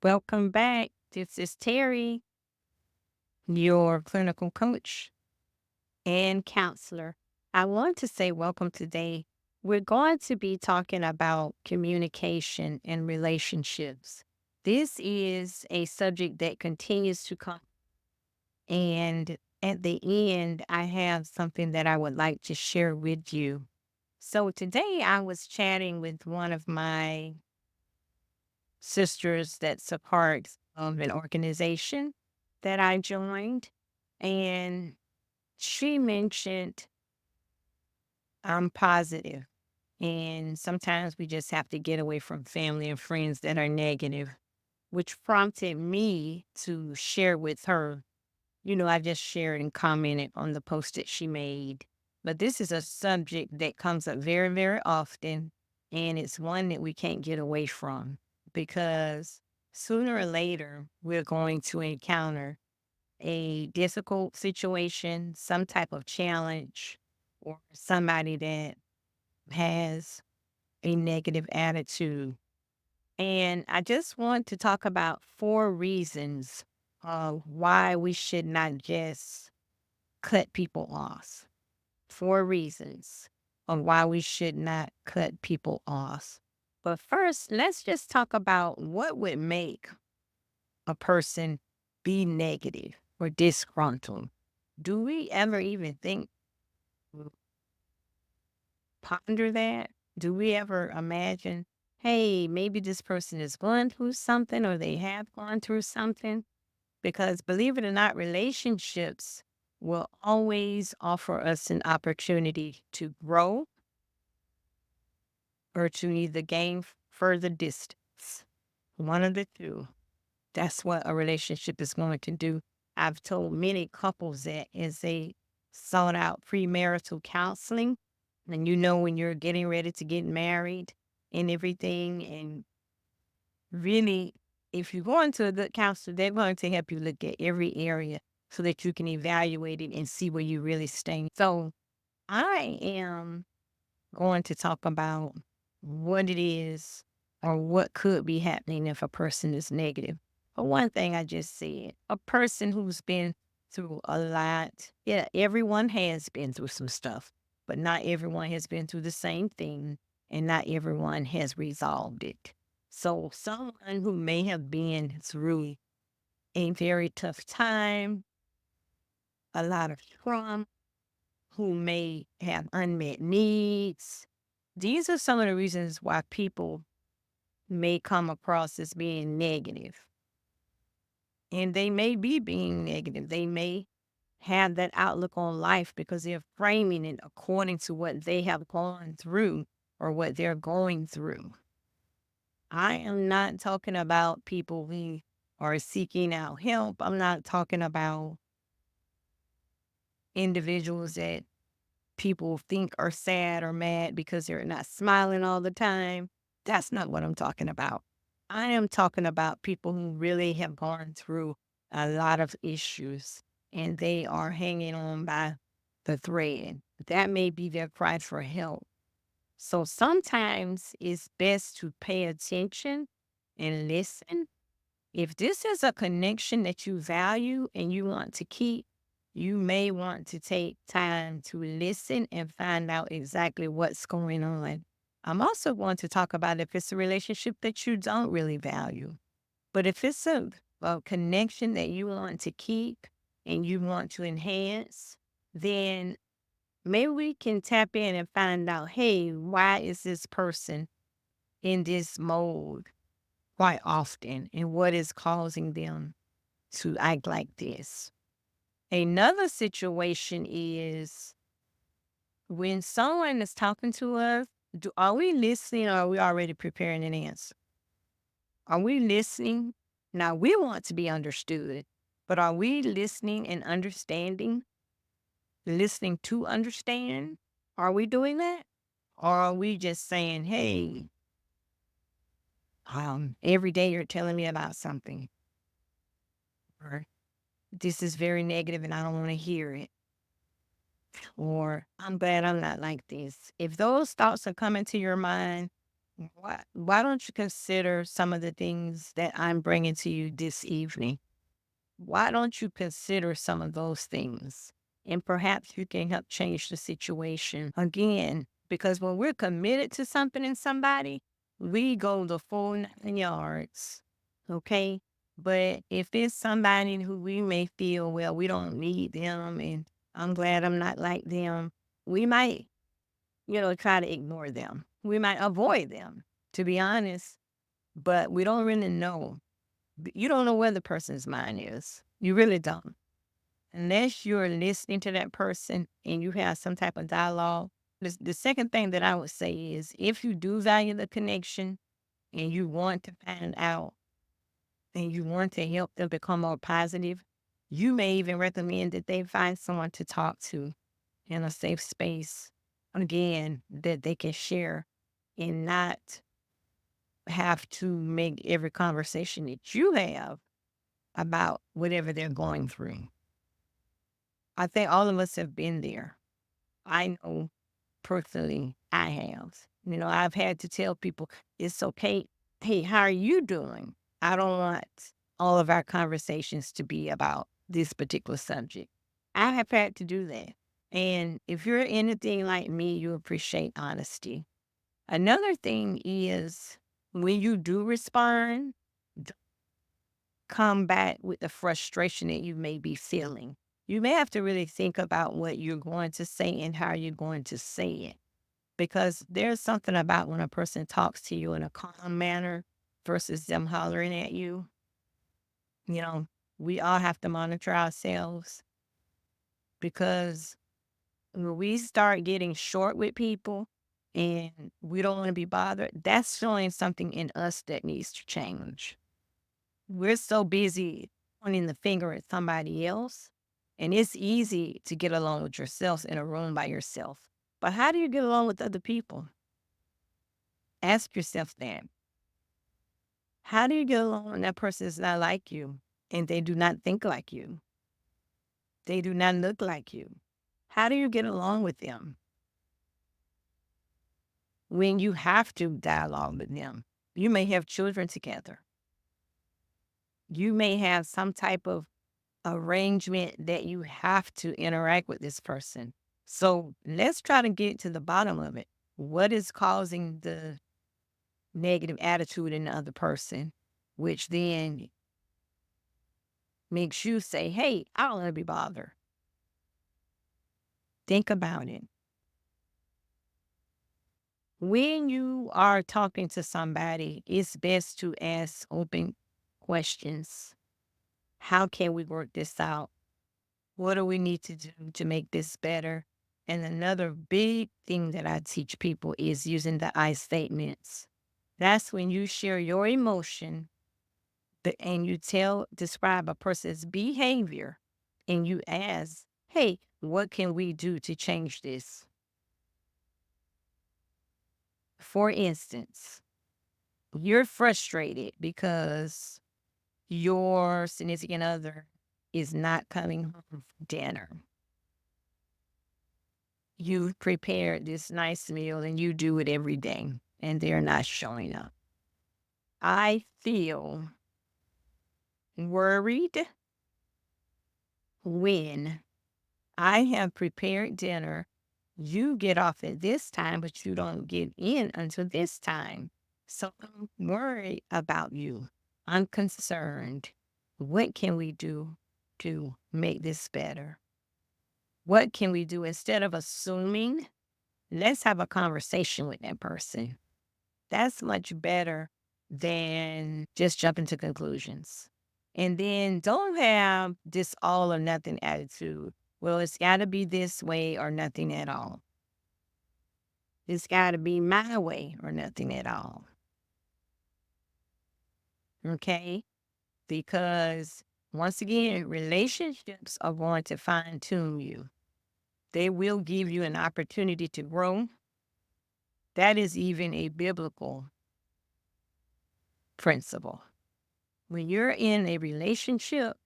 Welcome back. This is Terry, your clinical coach and counselor. I want to say welcome today. We're going to be talking about communication and relationships. This is a subject that continues to come. And at the end, I have something that I would like to share with you. So today I was chatting with one of my sisters that's a part of an organization that I joined. And she mentioned I'm positive, and sometimes we just have to get away from family and friends that are negative, which prompted me to share with her. I just shared and commented on the post that she made. But this is a subject that comes up very, very often, and it's one that we can't get away from because sooner or later we're going to encounter a difficult situation, some type of challenge, or somebody that has a negative attitude. And I just want to talk about 4 reasons why we should not just cut people off. 4 reasons on why we should not cut people off. But first, let's just talk about what would make a person be negative or disgruntled. Do we ever even think, ponder that? Do we ever imagine, hey, maybe this person is going through something or they have gone through something? Because believe it or not, relationships will always offer us an opportunity to grow or to either gain further distance. One of the two. That's what a relationship is going to do. I've told many couples that as they sought out premarital counseling, and when you're getting ready to get married and everything, and really, if you go into a good counselor, they're going to help you look at every area so that you can evaluate it and see where you really stand. So I am going to talk about what it is or what could be happening if a person is negative. For one thing, I just said, a person who's been through a lot. Yeah, everyone has been through some stuff, but not everyone has been through the same thing, and not everyone has resolved it. So, someone who may have been through a very tough time, a lot of trauma, who may have unmet needs. These are some of the reasons why people may come across as being negative. And they may be being negative. They may have that outlook on life because they're framing it according to what they have gone through or what they're going through. I am not talking about people who are seeking out help. I'm not talking about individuals that people think are sad or mad because they're not smiling all the time. That's not what I'm talking about. I am talking about people who really have gone through a lot of issues and they are hanging on by the thread. That may be their cry for help. So sometimes it's best to pay attention and listen. If this is a connection that you value and you want to keep, you may want to take time to listen and find out exactly what's going on. I'm also going to talk about if it's a relationship that you don't really value. But if it's a connection that you want to keep and you want to enhance, then maybe we can tap in and find out, hey, why is this person in this mode quite often and what is causing them to act like this? Another situation is when someone is talking to us, are we listening or are we already preparing an answer? Are we listening? Now, we want to be understood, but are we listening and understanding? Listening to understand? Are we doing that? Or are we just saying, hey, every day you're telling me about something, or this is very negative and I don't want to hear it, or I'm glad I'm not like this. If those thoughts are coming to your mind, Why don't you consider some of the things that I'm bringing to you this evening? Why don't you consider some of those things? And perhaps you can help change the situation again. Because when we're committed to something in somebody, we go the full 9 yards. Okay. But if it's somebody who we may feel, well, we don't need them and I'm glad I'm not like them, we might, try to ignore them. We might avoid them, to be honest, but we don't really know. You don't know where the person's mind is. You really don't. Unless you're listening to that person and you have some type of dialogue. The second thing that I would say is if you do value the connection and you want to find out and you want to help them become more positive, you may even recommend that they find someone to talk to in a safe space, again, that they can share and not have to make every conversation that you have about whatever they're going through. I think all of us have been there. I know personally I have. I've had to tell people it's okay. Hey, how are you doing? I don't want all of our conversations to be about this particular subject. I have had to do that. And if you're anything like me, you appreciate honesty. Another thing is when you do respond, d- come back with the frustration that you may be feeling. You may have to really think about what you're going to say and how you're going to say it. Because there's something about when a person talks to you in a calm manner versus them hollering at you. You know, we all have to monitor ourselves because when we start getting short with people and we don't want to be bothered, that's showing something in us that needs to change. We're so busy pointing the finger at somebody else, and it's easy to get along with yourself in a room by yourself. But how do you get along with other people? Ask yourself that. How do you get along when that person is not like you and they do not think like you? They do not look like you. How do you get along with them when you have to dialogue with them? You may have children together. You may have some type of arrangement that you have to interact with this person. So let's try to get to the bottom of it. What is causing the negative attitude in the other person, which then makes you say, hey, I don't want to be bothered. Think about it. When you are talking to somebody, it's best to ask open questions. How can we work this out? What do we need to do to make this better? And another big thing that I teach people is using the I statements. That's when you share your emotion and you describe a person's behavior and you ask, hey, what can we do to change this? For instance, you're frustrated because your significant other is not coming home from dinner. You prepared this nice meal and you do it every day and they're not showing up. I feel worried when I have prepared dinner. You get off at this time, but you don't get in until this time. So I'm worried about you. I'm concerned. What can we do to make this better? What can we do instead of assuming? Let's have a conversation with that person. That's much better than just jumping to conclusions. And then don't have this all or nothing attitude. Well, it's got to be this way or nothing at all. It's got to be my way or nothing at all. Okay? Because once again, relationships are going to fine tune you. They will give you an opportunity to grow. That is even a biblical principle. When you're in a relationship,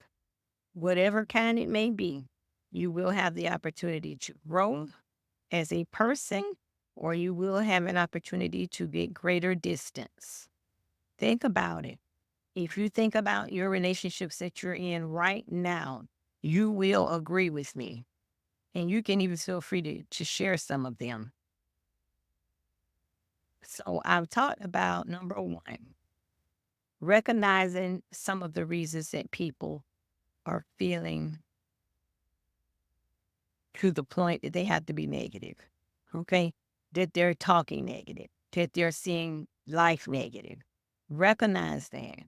whatever kind it may be, you will have the opportunity to grow as a person or you will have an opportunity to get greater distance. Think about it. If you think about your relationships that you're in right now, you will agree with me. And you can even feel free to share some of them. So I've talked about number one, recognizing some of the reasons that people are feeling to the point that they have to be negative. Okay. That they're talking negative, that they're seeing life negative. Recognize that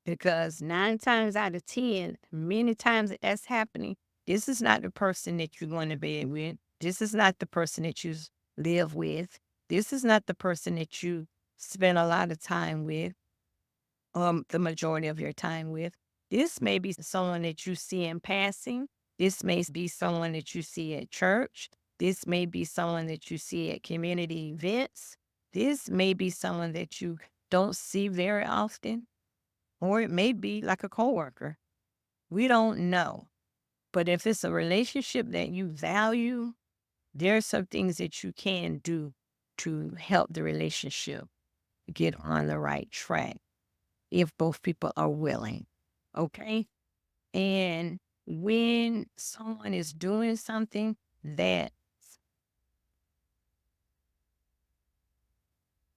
because 9 times out of 10, many times that that's happening, this is not the person that you're going to bed with. This is not the person that you live with. This is not the person that you spend a lot of time with, the majority of your time with. This may be someone that you see in passing. This may be someone that you see at church. This may be someone that you see at community events. This may be someone that you don't see very often, or it may be like a coworker. We don't know. But if it's a relationship that you value, there are some things that you can do to help the relationship get on the right track if both people are willing. Okay. And when someone is doing something that's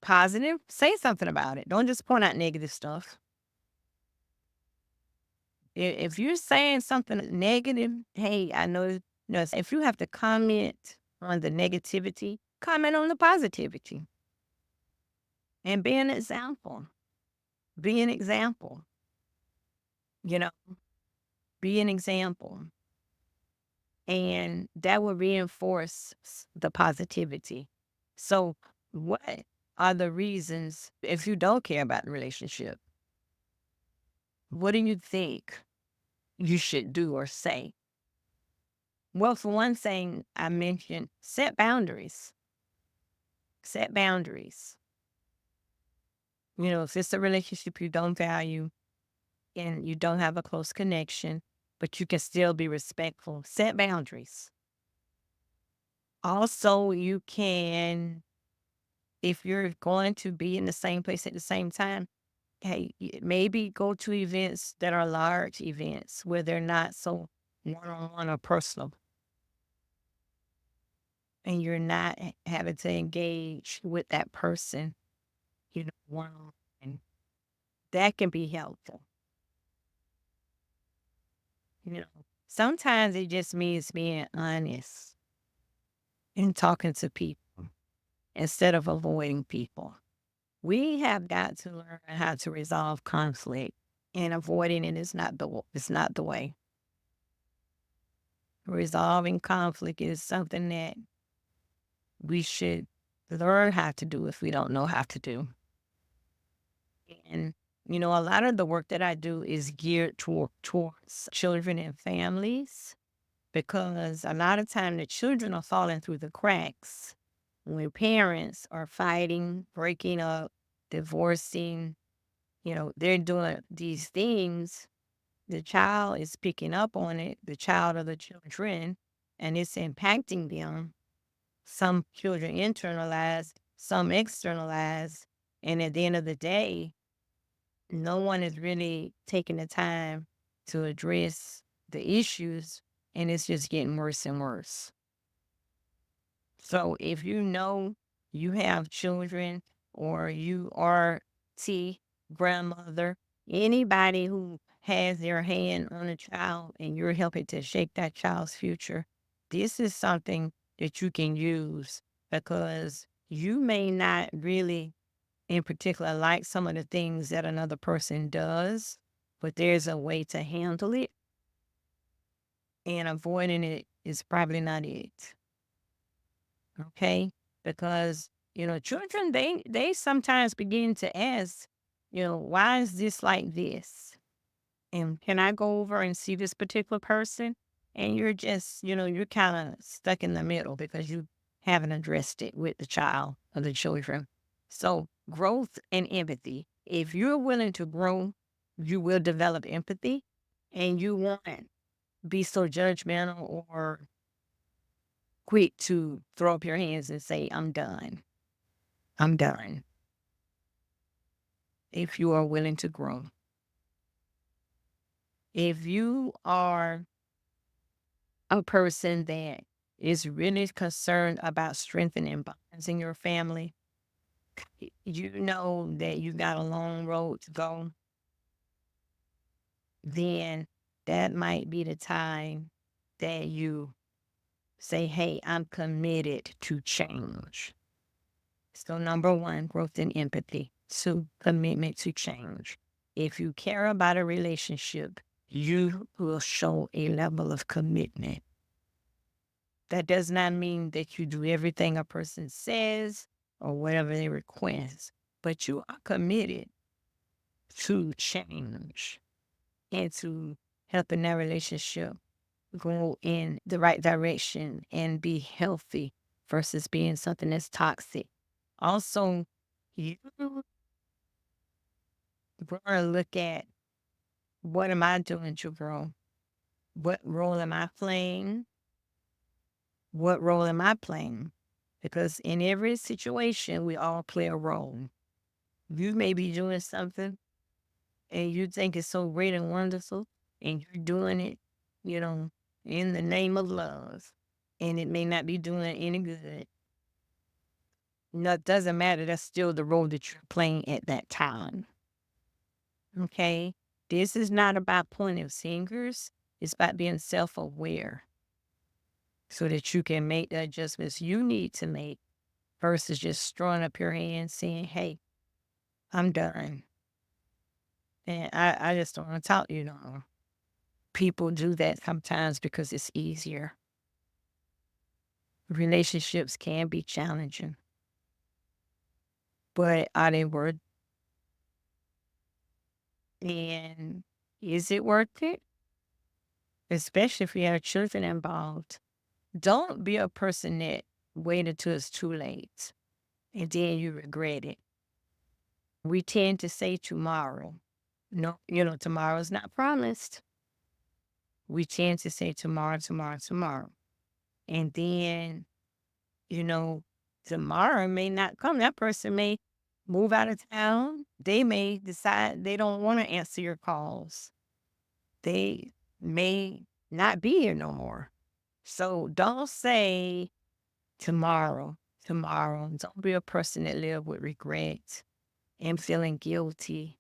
positive, say something about it. Don't just point out negative stuff. If you're saying something negative, hey, I know, if you have to comment on the negativity, comment on the positivity and be an example. Be an example, you know, be an example. And that will reinforce the positivity. So, what are the reasons if you don't care about the relationship? What do you think you should do or say? Well, for one thing, I mentioned set boundaries. Set boundaries. If it's a relationship you don't value and you don't have a close connection, but you can still be respectful, set boundaries. Also, you can, if you're going to be in the same place at the same time, hey, maybe go to events that are large events where they're not so one on one or personal, and you're not having to engage with that person, one on one. That can be helpful. You know, Sometimes it just means being honest and talking to people instead of avoiding people. We have got to learn how to resolve conflict, and avoiding it is not the way. Resolving conflict is something that we should learn how to do if we don't know how to do. And a lot of the work that I do is geared towards children and families because a lot of time the children are falling through the cracks when parents are fighting, breaking up, divorcing. They're doing these things. The child is picking up on it, the child or the children, and it's impacting them. Some children internalize, some externalize. And at the end of the day, no one is really taking the time to address the issues, and it's just getting worse and worse. So if you know you have children or you are T grandmother, anybody who has their hand on a child and you're helping to shape that child's future, this is something that you can use because you may not really in particular like some of the things that another person does, but there's a way to handle it, and avoiding it is probably not it. Okay? Because, children, they sometimes begin to ask, why is this like this? And can I go over and see this particular person? And you're just, you're kind of stuck in the middle because you haven't addressed it with the child or the children. So, growth and empathy. If you're willing to grow, you will develop empathy, and you won't be so judgmental or quick to throw up your hands and say, I'm done. I'm done. If you are willing to grow. If you are a person that is really concerned about strengthening bonds in your family, you know that you got a long road to go, then that might be the time that you say, hey, I'm committed to change. So, number one, growth and empathy. Two, commitment to change. If you care about a relationship, you will show a level of commitment. That does not mean that you do everything a person says or whatever they request, but you are committed to change and to helping that relationship go in the right direction and be healthy versus being something that's toxic. Also, you want to look at, what am I doing to grow? What role am I playing? What role am I playing? Because in every situation, we all play a role. You may be doing something and you think it's so great and wonderful, and you're doing it, you know, in the name of love, and it may not be doing any good. No, it doesn't matter. That's still the role that you're playing at that time. Okay. This is not about pointing fingers. It's about being self aware so that you can make the adjustments you need to make versus just throwing up your hands saying, hey, I'm done. And I just don't want to talk, people do that sometimes because it's easier. Relationships can be challenging, but are they worth, and is it worth it? Especially if you have children involved. Don't be a person that wait until it's too late and then you regret it. We tend to say tomorrow. No, tomorrow's not promised. We tend to say tomorrow, tomorrow, tomorrow. And then, you know, tomorrow may not come. That person may move out of town. They may decide they don't want to answer your calls. They may not be here no more. So don't say tomorrow, tomorrow. Don't be a person that live with regret and feeling guilty.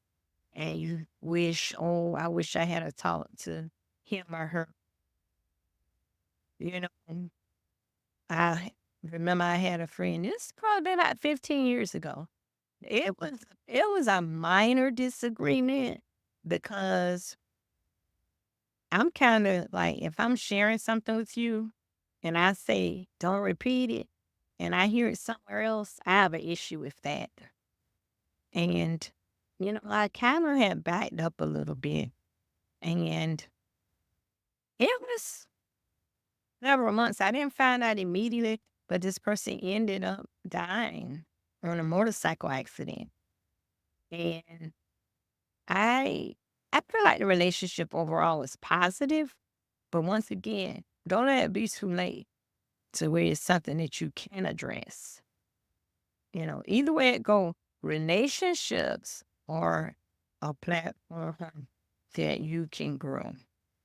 And you wish, oh, I wish I had a talk to him or her. You know, I remember I had a friend. This probably been about 15 years ago. It was a minor disagreement because I'm kind of like, if I'm sharing something with you and I say don't repeat it and I hear it somewhere else, I have an issue with that. And I kind of had backed up a little bit, and it was several months. I didn't find out immediately, but this person ended up dying on a motorcycle accident. And I I feel like the relationship overall is positive, but once again, don't let it be too late to where it's something that you can address. Either way it go, relationships are a platform that you can grow.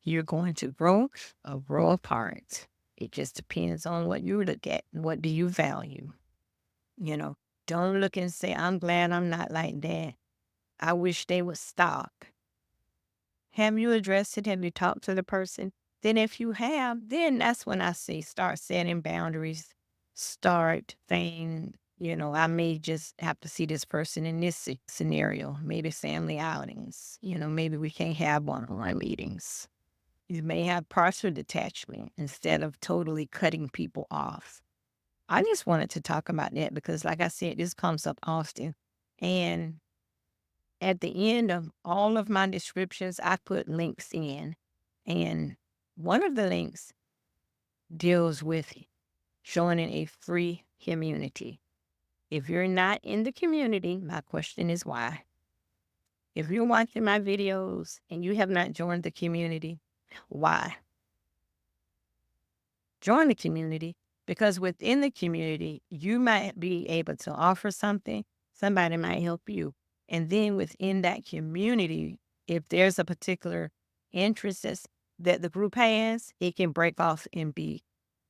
You're going to grow or grow apart. It just depends on what you look at and what do you value. You know, don't look and say, I'm glad I'm not like that. I wish they would stop. Have you addressed it? Have you talked to the person? Then if you have, then that's when I say start setting boundaries. Start saying, I may just have to see this person in this scenario, maybe family outings. Maybe we can't have one-on-one meetings. You may have partial detachment instead of totally cutting people off. I just wanted to talk about that because, like I said, this comes up often. And at the end of all of my descriptions, I put links in. And one of the links deals with joining a free community. If you're not in the community, my question is why? If you're watching my videos and you have not joined the community, why? Join the community Because within the community, you might be able to offer something, somebody might help you. And then within that community, if there's a particular interest that the group has, it can break off and be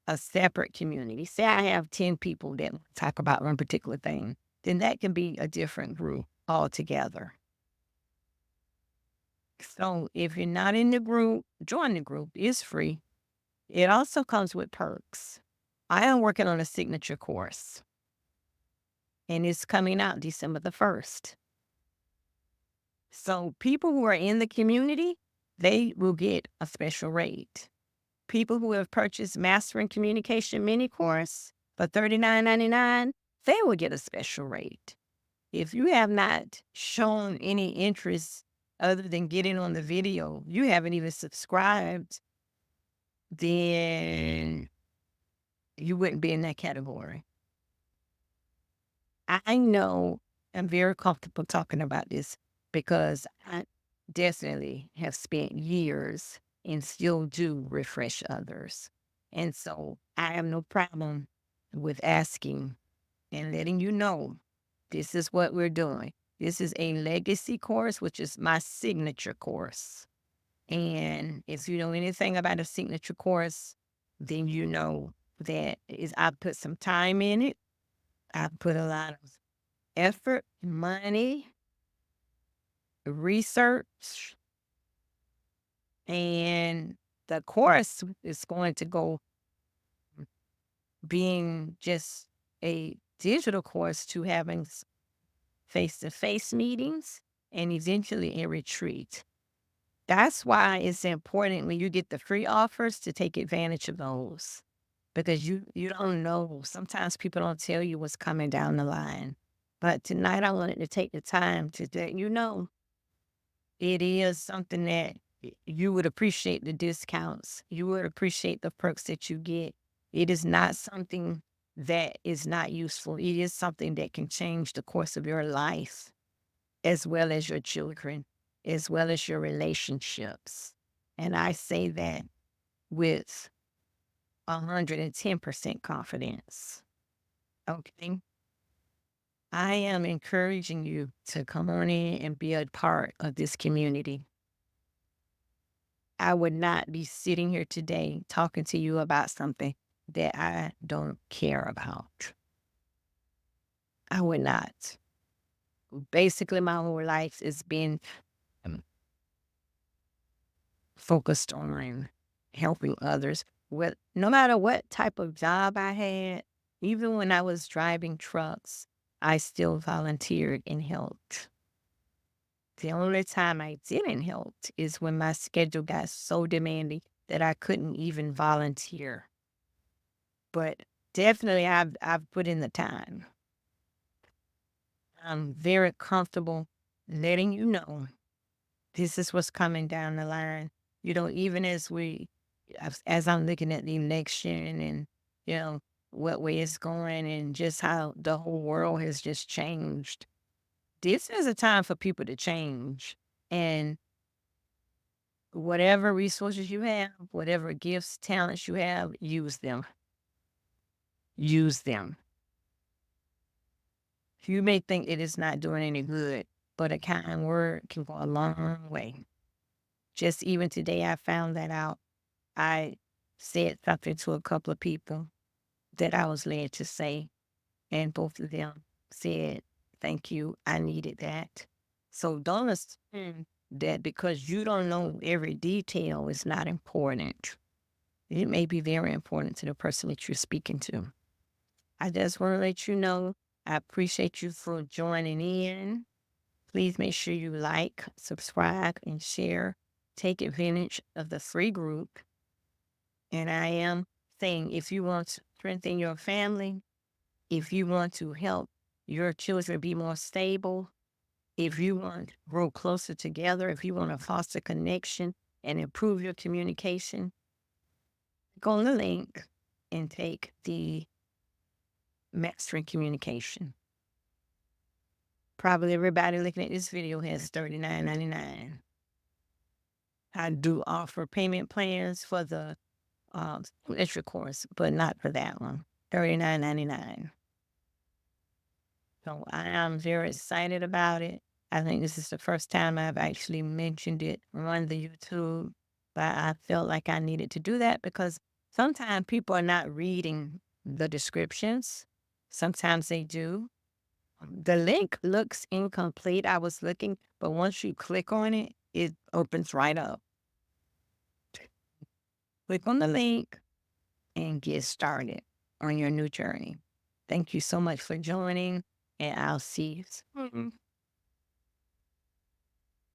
a separate community. Say I have 10 people that talk about one particular thing, then that can be a different group altogether. So if you're not in the group, join the group. It's free. It also comes with perks. I am working on a signature course, and it's coming out December the 1st. So people who are in the community, they will get a special rate. People who have purchased Mastering Communication mini course for $39.99, they will get a special rate. If you have not shown any interest other than getting on the video, you haven't even subscribed, then you wouldn't be in that category. I know I'm very comfortable talking about this because I definitely have spent years and still do refresh others. And so I have no problem with asking and letting you know this is what we're doing. This is a legacy course, which is my signature course. And if you know anything about a signature course, then you know that is I put some time in it. I put a lot of effort, money, research, and the course is going to go being just a digital course to having face to face meetings and eventually a retreat. That's why it's important when you get the free offers to take advantage of those because you don't know. Sometimes people don't tell you what's coming down the line. But tonight I wanted to take the time to let you know it is something that you would appreciate the discounts. You would appreciate the perks that you get. It is not something that is not useful. It is something that can change the course of your life, as well as your children, as well as your relationships. And I say that with 110% confidence. Okay. I am encouraging you to come on in and be a part of this community. I would not be sitting here today talking to you about something that I don't care about. I would not. Basically, my whole life has been um, focused on helping others. No matter what type of job I had, even when I was driving trucks, I still volunteered and helped. The only time I didn't help is when my schedule got so demanding that I couldn't even volunteer. But definitely I've put in the time. I'm very comfortable letting you know this is what's coming down the line. You know, even as I'm looking at the election and, you know, what way it's going and just how the whole world has just changed. This is a time for people to change. And whatever resources you have, whatever gifts, talents you have, use them. Use them. You may think it is not doing any good, but a kind word can go a long way. Just even today, I found that out. I said something to a couple of people that I was led to say, and both of them said, "Thank you. I needed that." So don't assume that because you don't know every detail is not important. It may be very important to the person that you're speaking to. I just want to let you know I appreciate you for joining in. Please make sure you like, subscribe, and share. Take advantage of the free group. And I am saying if you want to strengthen your family, if you want to help your children be more stable, if you want to grow closer together, if you want to foster connection and improve your communication, go on the link and take the Mastering Communication. Probably everybody looking at this video has $39.99. I do offer payment plans for the extra course, but not for that one. $39.99. So I am very excited about it. I think this is the first time I've actually mentioned it on the YouTube, but I felt like I needed to do that because sometimes people are not reading the descriptions. Sometimes they do. The link looks incomplete. I was looking, but once you click on it, it opens right up. Click on the link and get started on your new journey. Thank you so much for joining, and I'll see you soon.